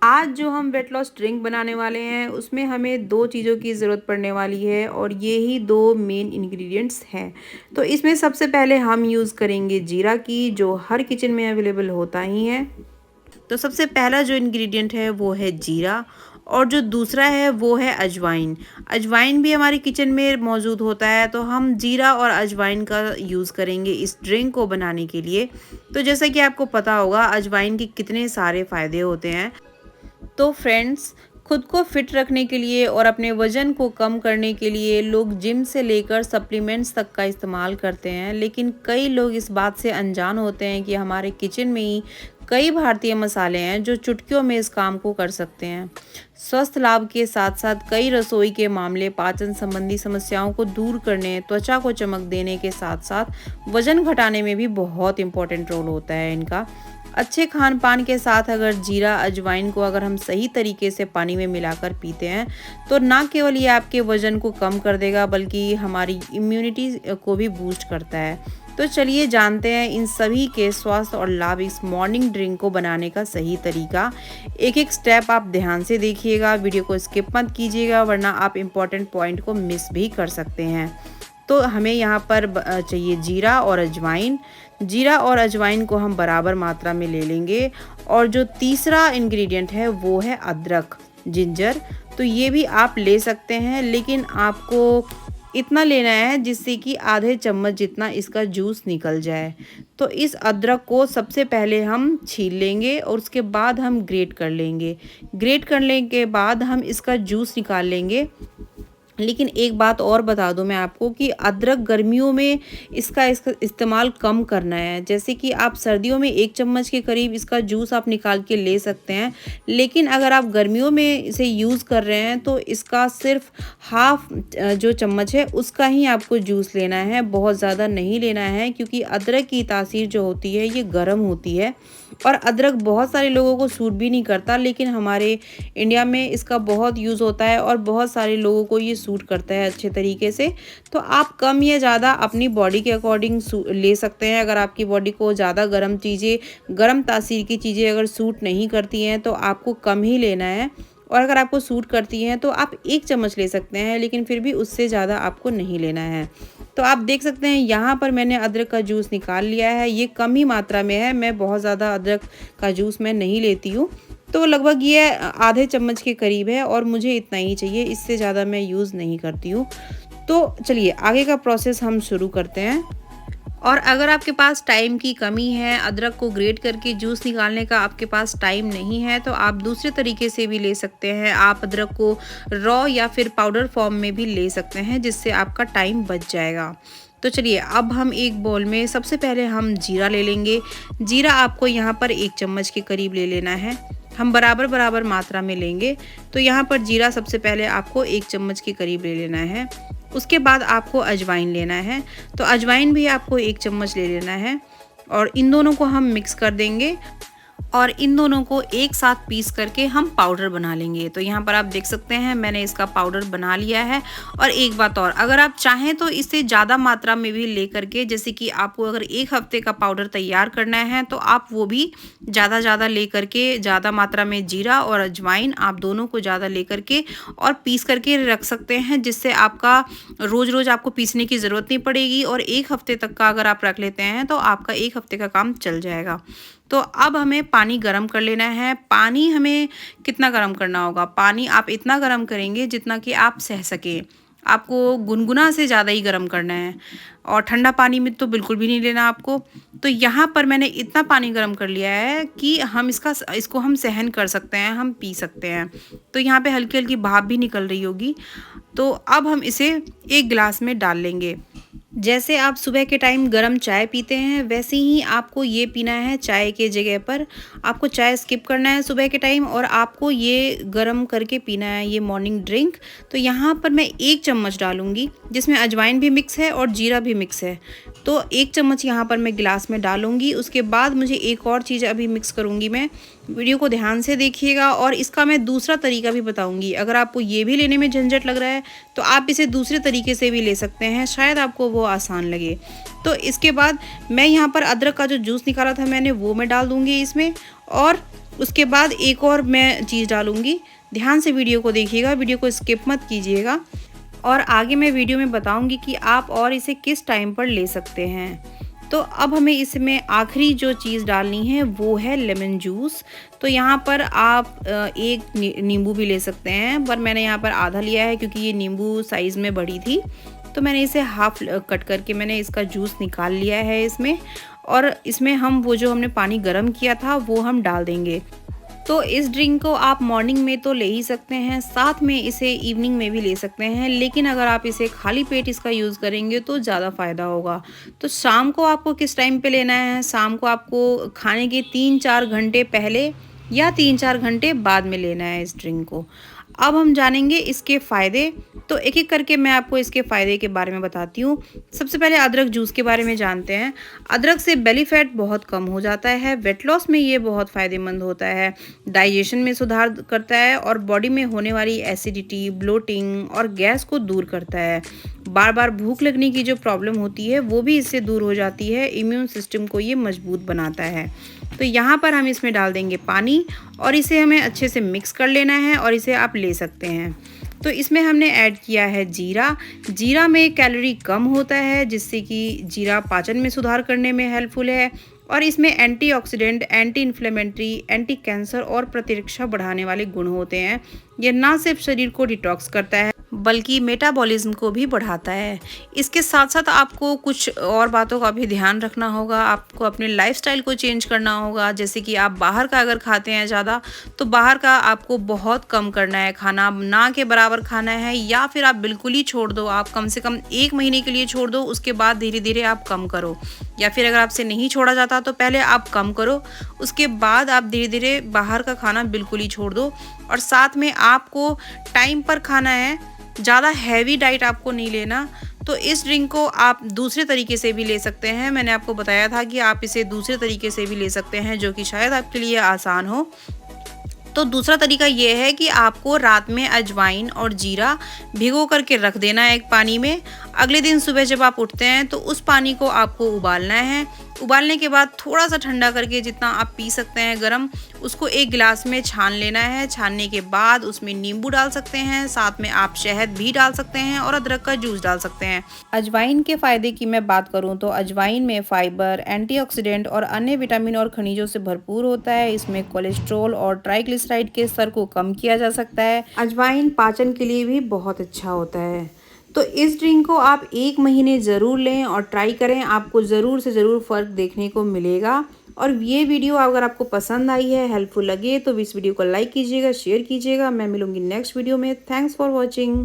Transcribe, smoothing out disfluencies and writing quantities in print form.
आज जो हम वेट लॉस ड्रिंक बनाने वाले हैं उसमें हमें 2 चीज़ों की ज़रूरत पड़ने वाली है और ये ही 2 मेन इंग्रेडिएंट्स हैं। तो इसमें सबसे पहले हम यूज़ करेंगे जीरा की, जो हर किचन में अवेलेबल होता ही है। तो सबसे पहला जो इंग्रेडिएंट है वो है जीरा, और जो दूसरा है वो है अजवाइन। अजवाइन भी हमारे किचन में मौजूद होता है, तो हम जीरा और अजवाइन का यूज़ करेंगे इस ड्रिंक को बनाने के लिए। तो जैसा कि आपको पता होगा अजवाइन के कितने सारे फ़ायदे होते हैं। तो फ्रेंड्स, खुद को फिट रखने के लिए और अपने वज़न को कम करने के लिए लोग जिम से लेकर सप्लीमेंट्स तक का इस्तेमाल करते हैं, लेकिन कई लोग इस बात से अनजान होते हैं कि हमारे किचन में ही कई भारतीय मसाले हैं जो चुटकियों में इस काम को कर सकते हैं। स्वस्थ लाभ के साथ साथ कई रसोई के मामले, पाचन संबंधी समस्याओं को दूर करने, त्वचा को चमक देने के साथ साथ वज़न घटाने में भी बहुत इंपॉर्टेंट रोल होता है इनका। अच्छे खान पान के साथ अगर जीरा अजवाइन को अगर हम सही तरीके से पानी में मिलाकर पीते हैं, तो ना केवल ये आपके वज़न को कम कर देगा बल्कि हमारी इम्यूनिटी को भी बूस्ट करता है। तो चलिए जानते हैं इन सभी के स्वास्थ्य और लाभ इस मॉर्निंग ड्रिंक को बनाने का सही तरीका। एक एक स्टेप आप ध्यान से देखिएगा, वीडियो को स्किप मत कीजिएगा वरना आप इम्पोर्टेंट पॉइंट को मिस भी कर सकते हैं। तो हमें यहाँ पर चाहिए जीरा और अजवाइन। जीरा और अजवाइन को हम बराबर मात्रा में ले लेंगे। और जो तीसरा इंग्रेडिएंट है वो है अदरक, जिंजर। तो ये भी आप ले सकते हैं, लेकिन आपको इतना लेना है जिससे कि आधे चम्मच जितना इसका जूस निकल जाए। तो इस अदरक को सबसे पहले हम छील लेंगे और उसके बाद हम ग्रेट कर लेंगे। ग्रेट करने के बाद हम इसका जूस निकाल लेंगे। लेकिन एक बात और बता दूं मैं आपको कि अदरक गर्मियों में इसका इस्तेमाल कम करना है। जैसे कि आप सर्दियों में 1 चम्मच के करीब इसका जूस आप निकाल के ले सकते हैं, लेकिन अगर आप गर्मियों में इसे यूज़ कर रहे हैं तो इसका सिर्फ हाफ जो चम्मच है उसका ही आपको जूस लेना है, बहुत ज़्यादा नहीं लेना है, क्योंकि अदरक की तासीर जो होती है ये गर्म होती है और अदरक बहुत सारे लोगों को सूट भी नहीं करता, लेकिन हमारे इंडिया में इसका बहुत यूज़ होता है और बहुत सारे लोगों को ये सूट करता है अच्छे तरीके से। तो आप कम या ज़्यादा अपनी बॉडी के अकॉर्डिंग ले सकते हैं। अगर आपकी बॉडी को ज़्यादा गर्म चीज़ें, गर्म तासीर की चीज़ें अगर सूट नहीं करती हैं तो आपको कम ही लेना है, और अगर आपको सूट करती हैं तो आप 1 चम्मच ले सकते हैं, लेकिन फिर भी उससे ज़्यादा आपको नहीं लेना है। तो आप देख सकते हैं यहाँ पर मैंने अदरक का जूस निकाल लिया है। ये कम ही मात्रा में है, मैं बहुत ज़्यादा अदरक का जूस मैं नहीं लेती हूँ। तो लगभग ये आधे चम्मच के करीब है और मुझे इतना ही चाहिए, इससे ज़्यादा मैं यूज़ नहीं करती हूँ। तो चलिए आगे का प्रोसेस हम शुरू करते हैं। और अगर आपके पास टाइम की कमी है, अदरक को ग्रेट करके जूस निकालने का आपके पास टाइम नहीं है, तो आप दूसरे तरीके से भी ले सकते हैं। आप अदरक को रॉ या फिर पाउडर फॉर्म में भी ले सकते हैं, जिससे आपका टाइम बच जाएगा। तो चलिए अब हम एक बाउल में सबसे पहले हम जीरा ले लेंगे। जीरा आपको यहाँ पर 1 चम्मच के करीब ले लेना है, हम बराबर बराबर मात्रा में लेंगे। तो यहाँ पर जीरा सबसे पहले आपको 1 चम्मच के करीब ले लेना है। उसके बाद आपको अजवाइन लेना है, तो अजवाइन भी आपको 1 चम्मच ले लेना है और इन दोनों को हम मिक्स कर देंगे और इन दोनों को एक साथ पीस करके हम पाउडर बना लेंगे। तो यहाँ पर आप देख सकते हैं मैंने इसका पाउडर बना लिया है। और एक बात और, अगर आप चाहें तो इससे ज़्यादा मात्रा में भी ले करके, जैसे कि आपको अगर 1 हफ्ते का पाउडर तैयार करना है तो आप वो भी ज़्यादा ले करके, ज़्यादा मात्रा में जीरा और अजवाइन आप दोनों को ज़्यादा ले करके और पीस करके रख सकते हैं, जिससे आपका रोज़ आपको पीसने की ज़रूरत नहीं पड़ेगी। और 1 हफ्ते तक का अगर आप रख लेते हैं तो आपका 1 हफ्ते का काम चल जाएगा। तो अब हमें पानी गरम कर लेना है। पानी हमें कितना गरम करना होगा? पानी आप इतना गरम करेंगे जितना कि आप सह सकें। आपको गुनगुना से ज़्यादा ही गरम करना है और ठंडा पानी में तो बिल्कुल भी नहीं लेना आपको। तो यहाँ पर मैंने इतना पानी गरम कर लिया है कि हम इसको हम सहन कर सकते हैं, हम पी सकते हैं। तो यहाँ पे हल्की हल्की भाप भी निकल रही होगी। तो अब हम इसे 1 गिलास में डाल लेंगे। जैसे आप सुबह के टाइम गरम चाय पीते हैं, वैसे ही आपको ये पीना है। चाय के जगह पर आपको चाय स्किप करना है सुबह के टाइम और आपको ये गरम करके पीना है, ये मॉर्निंग ड्रिंक। तो यहाँ पर मैं 1 चम्मच डालूंगी, जिसमें अजवाइन भी मिक्स है और जीरा भी मिक्स है। तो 1 चम्मच यहाँ पर मैं गिलास में डालूंगी। उसके बाद मुझे एक और चीज़ अभी मिक्स करूँगी मैं, वीडियो को ध्यान से देखिएगा और इसका मैं दूसरा तरीका भी बताऊंगी। अगर आपको ये भी लेने में झंझट लग रहा है तो आप इसे दूसरे तरीके से भी ले सकते हैं, शायद आपको वो आसान लगे। तो इसके बाद मैं यहाँ पर अदरक का जो जूस निकाला था मैंने, वो मैं डाल दूंगी इसमें। और उसके बाद एक और मैं चीज़ डालूँगी, ध्यान से वीडियो को देखिएगा, वीडियो को स्किप मत कीजिएगा। और आगे मैं वीडियो में बताऊँगी कि आप और इसे किस टाइम पर ले सकते हैं। तो अब हमें इसमें आखिरी जो चीज़ डालनी है वो है लेमन जूस। तो यहाँ पर आप एक नींबू भी ले सकते हैं, पर मैंने यहाँ पर आधा लिया है क्योंकि ये नींबू साइज़ में बड़ी थी। तो मैंने इसे हाफ कट करके मैंने इसका जूस निकाल लिया है इसमें। और इसमें हम वो जो हमने पानी गर्म किया था वो हम डाल देंगे। तो इस ड्रिंक को आप मॉर्निंग में तो ले ही सकते हैं, साथ में इसे इवनिंग में भी ले सकते हैं, लेकिन अगर आप इसे खाली पेट इसका यूज़ करेंगे तो ज़्यादा फ़ायदा होगा। तो शाम को आपको किस टाइम पे लेना है? शाम को आपको खाने के 3-4 घंटे पहले या 3-4 घंटे बाद में लेना है इस ड्रिंक को। अब हम जानेंगे इसके फ़ायदे। तो एक-एक करके मैं आपको इसके फ़ायदे के बारे में बताती हूँ। सबसे पहले अदरक जूस के बारे में जानते हैं। अदरक से बेली फैट बहुत कम हो जाता है, वेट लॉस में ये बहुत फ़ायदेमंद होता है, डाइजेशन में सुधार करता है और बॉडी में होने वाली एसिडिटी, ब्लोटिंग और गैस को दूर करता है। बार-बार भूख लगने की जो प्रॉब्लम होती है वो भी इससे दूर हो जाती है, इम्यून सिस्टम को ये मजबूत बनाता है। तो यहाँ पर हम इसमें डाल देंगे पानी और इसे हमें अच्छे से मिक्स कर लेना है और इसे आप ले सकते हैं। तो इसमें हमने ऐड किया है जीरा। जीरा में कैलोरी कम होता है, जिससे कि जीरा पाचन में सुधार करने में हेल्पफुल है। और इसमें antioxidant, anti inflammatory, anti cancer और प्रतिरक्षा बढ़ाने वाले गुण होते हैं। यह ना सिर्फ शरीर को डिटॉक्स करता है बल्कि मेटाबॉलिज्म को भी बढ़ाता है। इसके साथ साथ आपको कुछ और बातों का भी ध्यान रखना होगा। आपको अपने लाइफस्टाइल को चेंज करना होगा, जैसे कि आप बाहर का अगर खाते हैं ज़्यादा, तो बाहर का आपको बहुत कम करना है खाना, ना के बराबर खाना है, या फिर आप बिल्कुल ही छोड़ दो। आप कम से कम 1 महीने के लिए छोड़ दो, उसके बाद धीरे धीरे आप कम करो। या फिर अगर आपसे नहीं छोड़ा जाता तो पहले आप कम करो, उसके बाद आप धीरे धीरे बाहर का खाना बिल्कुल ही छोड़ दो। और साथ में आपको टाइम पर खाना है, ज़्यादा हैवी डाइट आपको नहीं लेना। तो इस ड्रिंक को आप दूसरे तरीके से भी ले सकते हैं। मैंने आपको बताया था कि आप इसे दूसरे तरीके से भी ले सकते हैं, जो कि शायद आपके लिए आसान हो। तो दूसरा तरीका ये है कि आपको रात में अजवाइन और जीरा भिगो करके रख देना है एक पानी में। अगले दिन सुबह जब आप उठते हैं तो उस पानी को आपको उबालना है। उबालने के बाद थोड़ा सा ठंडा करके, जितना आप पी सकते हैं गर्म, उसको एक गिलास में छान लेना है। छानने के बाद उसमें नींबू डाल सकते हैं, साथ में आप शहद भी डाल सकते हैं और अदरक का जूस डाल सकते हैं। अजवाइन के फ़ायदे की मैं बात करूं तो अजवाइन में फाइबर, एंटीऑक्सीडेंट और अन्य विटामिन और खनिजों से भरपूर होता है। इसमें कोलेस्ट्रॉल और ट्राइग्लिसराइड के स्तर को कम किया जा सकता है। अजवाइन पाचन के लिए भी बहुत अच्छा होता है। तो इस ड्रिंक को आप 1 महीने ज़रूर लें और ट्राई करें, आपको ज़रूर से ज़रूर फ़र्क देखने को मिलेगा। और ये वीडियो अगर आपको पसंद आई है, हेल्पफुल लगे, तो इस वीडियो को लाइक कीजिएगा, शेयर कीजिएगा। मैं मिलूंगी नेक्स्ट वीडियो में। Thanks for watching.